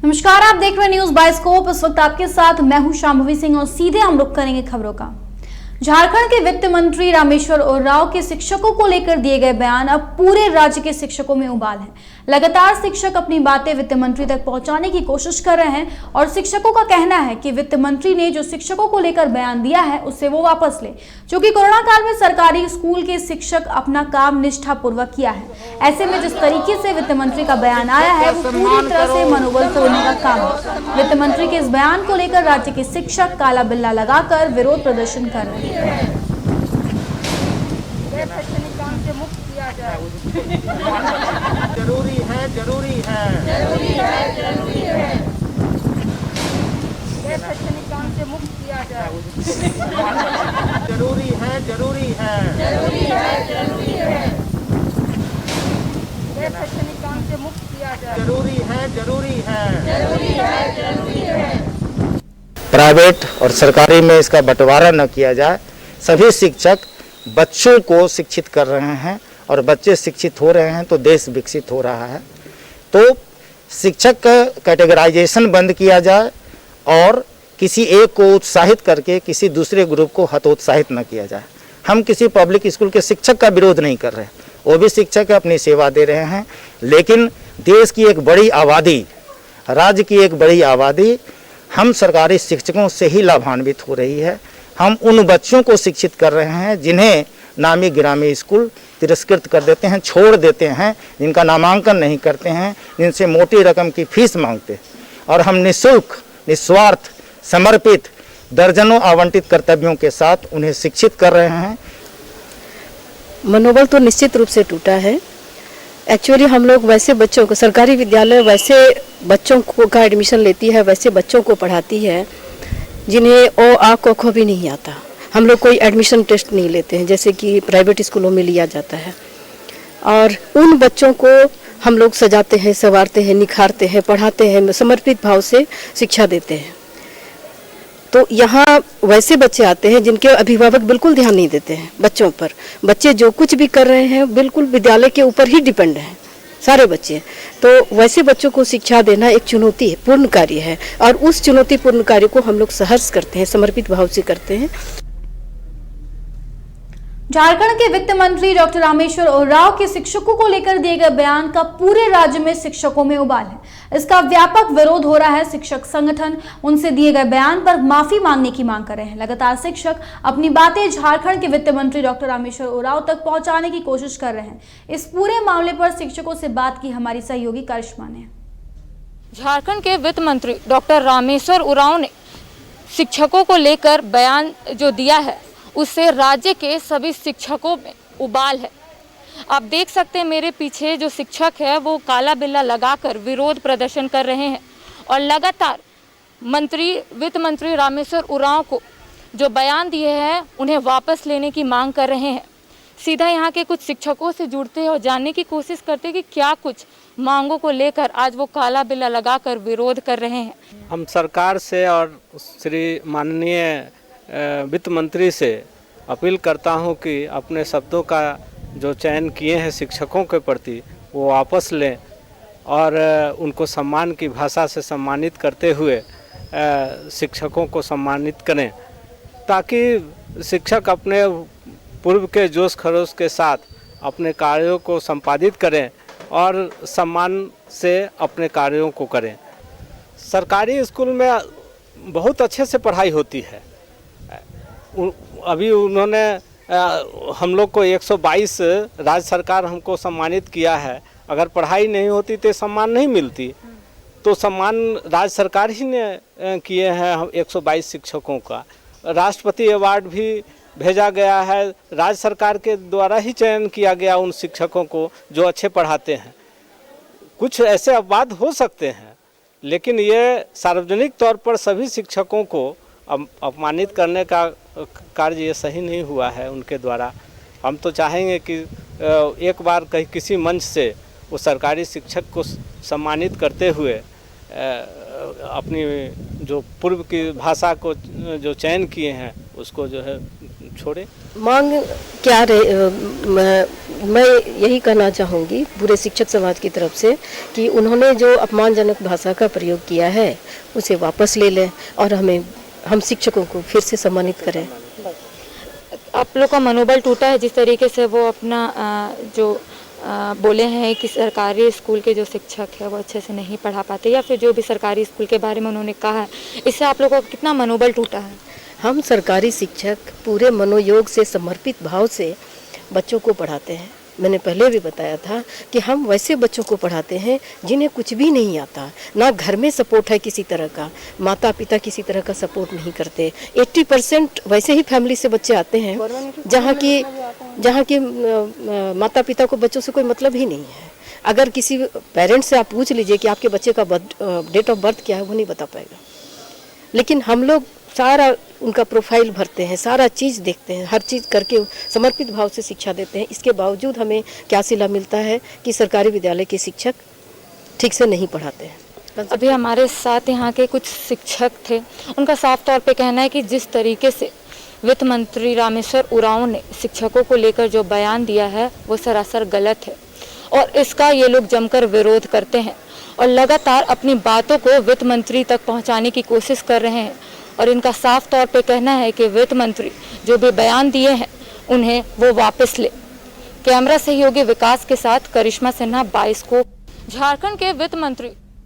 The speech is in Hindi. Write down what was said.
नमस्कार, आप देख रहे हैं न्यूज बाइस्कोप। इस वक्त आपके साथ मैं हूं शांभवी सिंह और सीधे हम रुख करेंगे खबरों का। झारखंड के वित्त मंत्री रामेश्वर उरांव के शिक्षकों को लेकर दिए गए बयान अब पूरे राज्य के शिक्षकों में उबाल है। लगातार शिक्षक अपनी बातें वित्त मंत्री तक पहुंचाने की कोशिश कर रहे हैं और शिक्षकों का कहना है कि वित्त मंत्री ने जो शिक्षकों को लेकर बयान दिया है उसे वो वापस ले, क्योंकि कोरोना काल में सरकारी स्कूल के शिक्षक अपना काम निष्ठापूर्वक किया है। ऐसे में जिस तरीके से वित्त मंत्री का बयान आया है वो पूरी तरह से मनोबल तोड़ने का काम है। वित्त मंत्री के इस बयान को लेकर राज्य के शिक्षक काला बिल्ला लगाकर विरोध प्रदर्शन कर रहे हैं। जरूरी है, जरूरी है, जरूरी है, जरूरी है। शैक्षणिक काम से मुक्त किया जाए। जरूरी है, जरूरी है, जरूरी है, जरूरी है। शैक्षणिक काम से मुक्त किया जाए। जरूरी है, जरूरी है, जरूरी है, जरूरी है। प्राइवेट और सरकारी में इसका बंटवारा न किया जाए। सभी शिक्षक बच्चों को शिक्षित कर रहे हैं और बच्चे शिक्षित हो रहे हैं तो देश विकसित हो रहा है। तो शिक्षक का कैटेगराइजेशन बंद किया जाए और किसी एक को उत्साहित करके किसी दूसरे ग्रुप को हतोत्साहित न किया जाए। हम किसी पब्लिक स्कूल के शिक्षक का विरोध नहीं कर रहे, वो भी शिक्षक अपनी सेवा दे रहे हैं, लेकिन देश की एक बड़ी आबादी, राज्य की एक बड़ी आबादी हम सरकारी शिक्षकों से ही लाभान्वित हो रही है। हम उन बच्चों को शिक्षित कर रहे हैं जिन्हें नामी गिरामी स्कूल तिरस्कृत कर देते हैं, छोड़ देते हैं, जिनका नामांकन नहीं करते हैं, जिनसे मोटी रकम की फीस मांगते हैं, और हम निःशुल्क, निस्वार्थ, समर्पित दर्जनों आवंटित कर्तव्यों के साथ उन्हें शिक्षित कर रहे हैं। मनोबल तो निश्चित रूप से टूटा है। एक्चुअली हम लोग वैसे बच्चों को, सरकारी विद्यालय वैसे बच्चों को का एडमिशन लेती है, वैसे बच्चों को पढ़ाती है जिन्हें ओ आ क ख भी नहीं आता। हम लोग कोई एडमिशन टेस्ट नहीं लेते हैं जैसे कि प्राइवेट स्कूलों में लिया जाता है, और उन बच्चों को हम लोग सजाते हैं, संवारते हैं, निखारते हैं, पढ़ाते हैं, समर्पित भाव से शिक्षा देते हैं। तो यहाँ वैसे बच्चे आते हैं जिनके अभिभावक बिल्कुल ध्यान नहीं देते हैं बच्चों पर। बच्चे जो कुछ भी कर रहे हैं बिल्कुल विद्यालय के ऊपर ही डिपेंड हैं सारे बच्चे। तो वैसे बच्चों को शिक्षा देना एक चुनौती पूर्ण कार्य है, और उस चुनौतीपूर्ण कार्य को हम लोग सहर्ष करते हैं, समर्पित भाव से करते हैं। झारखंड के वित्त मंत्री डॉक्टर रामेश्वर उरांव के शिक्षकों को लेकर दिए गए बयान का पूरे राज्य में शिक्षकों में उबाल है। इसका व्यापक विरोध हो रहा है। शिक्षक संगठन उनसे दिए गए बयान पर माफी मांगने की मांग कर रहे हैं। लगातार शिक्षक अपनी बातें झारखंड के वित्त मंत्री डॉक्टर रामेश्वर उरांव तक पहुंचाने की कोशिश कर रहे हैं। इस पूरे मामले पर शिक्षकों से बात की हमारी सहयोगी करिश्मा ने। झारखंड के वित्त मंत्री डॉक्टर रामेश्वर उरांव ने शिक्षकों को लेकर बयान जो दिया है उससे राज्य के सभी शिक्षकों में उबाल है। आप देख सकते हैं मेरे पीछे जो शिक्षक है वो काला बिल्ला लगाकर विरोध प्रदर्शन कर रहे हैं और लगातार वित्त मंत्री रामेश्वर उरांव को जो बयान दिए हैं उन्हें वापस लेने की मांग कर रहे हैं। सीधा यहाँ के कुछ शिक्षकों से जुड़ते हैं और जानने की कोशिश करते हैं कि क्या कुछ मांगों को लेकर आज वो काला बिल्ला लगाकर विरोध कर रहे हैं। हम सरकार से और श्री माननीय वित्त मंत्री से अपील करता हूं कि अपने शब्दों का जो चयन किए हैं शिक्षकों के प्रति वो वापस लें और उनको सम्मान की भाषा से सम्मानित करते हुए शिक्षकों को सम्मानित करें, ताकि शिक्षक अपने पूर्व के जोश खरोश के साथ अपने कार्यों को संपादित करें और सम्मान से अपने कार्यों को करें। सरकारी स्कूल में बहुत अच्छे से पढ़ाई होती है। अभी उन्होंने हम लोग को 122 राज्य सरकार हमको सम्मानित किया है। अगर पढ़ाई नहीं होती तो सम्मान नहीं मिलती, तो सम्मान राज्य सरकार ही ने किए हैं। हम 122 शिक्षकों का राष्ट्रपति अवार्ड भी भेजा गया है। राज्य सरकार के द्वारा ही चयन किया गया उन शिक्षकों को जो अच्छे पढ़ाते हैं। कुछ ऐसे अपवाद हो सकते हैं, लेकिन ये सार्वजनिक तौर पर सभी शिक्षकों को अपमानित करने का कार्य ये सही नहीं हुआ है उनके द्वारा। हम तो चाहेंगे कि एक बार कहीं किसी मंच से वो सरकारी शिक्षक को सम्मानित करते हुए अपनी जो पूर्व की भाषा को जो चयन किए हैं उसको जो है छोड़े। मांग क्या रहे, मैं यही कहना चाहूँगी पूरे शिक्षक समाज की तरफ से कि उन्होंने जो अपमानजनक भाषा का प्रयोग किया है उसे वापस ले लें और हम शिक्षकों को फिर से सम्मानित करें। आप लोग का मनोबल टूटा है जिस तरीके से वो अपना जो बोले हैं कि सरकारी स्कूल के जो शिक्षक है वो अच्छे से नहीं पढ़ा पाते, या फिर जो भी सरकारी स्कूल के बारे में उन्होंने कहा है, इससे आप लोगों का कितना मनोबल टूटा है? हम सरकारी शिक्षक पूरे मनोयोग से, समर्पित भाव से बच्चों को पढ़ाते हैं। मैंने पहले भी बताया था कि हम वैसे बच्चों को पढ़ाते हैं जिन्हें कुछ भी नहीं आता, ना घर में सपोर्ट है किसी तरह का, माता पिता किसी तरह का सपोर्ट नहीं करते। 80% वैसे ही फैमिली से बच्चे आते हैं जहाँ की माता पिता को बच्चों से कोई मतलब ही नहीं है। अगर किसी पेरेंट्स से आप पूछ लीजिए कि आपके बच्चे का डेट ऑफ बर्थ क्या है, वो नहीं बता पाएगा। लेकिन हम लोग सारा उनका प्रोफाइल भरते हैं, सारा चीज़ देखते हैं, हर चीज़ करके समर्पित भाव से शिक्षा देते हैं। इसके बावजूद हमें क्या सिला मिलता है कि सरकारी विद्यालय के शिक्षक ठीक से नहीं पढ़ाते हैं। अभी हमारे साथ यहाँ के कुछ शिक्षक थे, उनका साफ तौर पे कहना है कि जिस तरीके से वित्त मंत्री रामेश्वर उरांव ने शिक्षकों को लेकर जो बयान दिया है वो सरासर गलत है और इसका ये लोग जमकर विरोध करते हैं और लगातार अपनी बातों को वित्त मंत्री तक पहुँचाने की कोशिश कर रहे हैं। और इनका साफ तौर पे कहना है कि वित्त मंत्री जो भी बयान दिए हैं उन्हें वो वापस ले। कैमरा सहयोगी विकास के साथ करिश्मा सिन्हा, बाइस्कोप। झारखंड के वित्त मंत्री